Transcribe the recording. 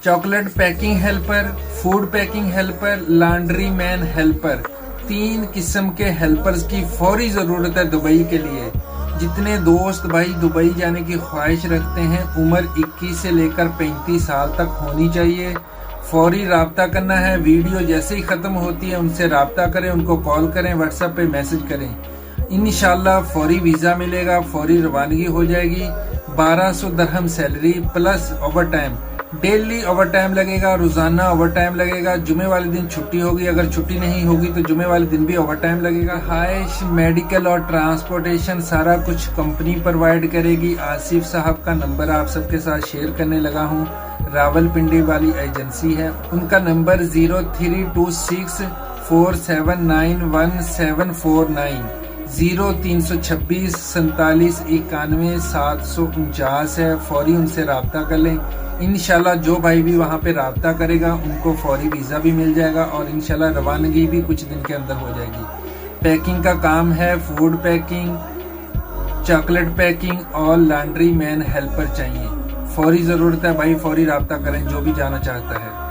Chocolate packing helper, food packing helper, laundry man helper, 3 किस्म के helpers की फौरी जरूरत है दुबई के लिए। जितने दोस्त भाई दुबई जाने की ख्वाहिश रखते हैं, उम्र 21 से लेकर 35 साल तक होनी चाहिए। फौरी राब्ता करना है। वीडियो जैसे ही ख़त्म होती है उनसे राब्ता करें, उनको कॉल करें, व्हाट्सएप पे मैसेज करें। इंशाल्लाह फौरी वीज़ा मिलेगा, फौरी रवानगी हो जाएगी। 1200 दरहम salary plus over time, daily over time लगेगा, रोजाना ओवर टाइम लगेगा। जुमे वाले दिन छुट्टी होगी, अगर छुट्टी नहीं होगी तो जुमे वाले दिन भी ओवर टाइम लगेगा। हाइश, मेडिकल और ट्रांसपोर्टेशन सारा कुछ कंपनी प्रोवाइड करेगी। आसिफ साहब का नंबर आप सबके साथ शेयर करने लगा हूँ, रावलपिंडी वाली एजेंसी है। उनका नंबर 0326 4791 0326 47 91 749 है। फौरी उनसे राब्ता कर लें। इंशाल्लाह जो भाई भी वहाँ पे राब्ता करेगा उनको फौरी वीज़ा भी मिल जाएगा और इंशाल्लाह रवानगी भी कुछ दिन के अंदर हो जाएगी। पैकिंग का काम है, फूड पैकिंग, चॉकलेट पैकिंग और लॉन्ड्री मैन हेल्पर चाहिए। फौरी ज़रूरत है भाई, फौरी राब्ता करें जो भी जाना चाहता है।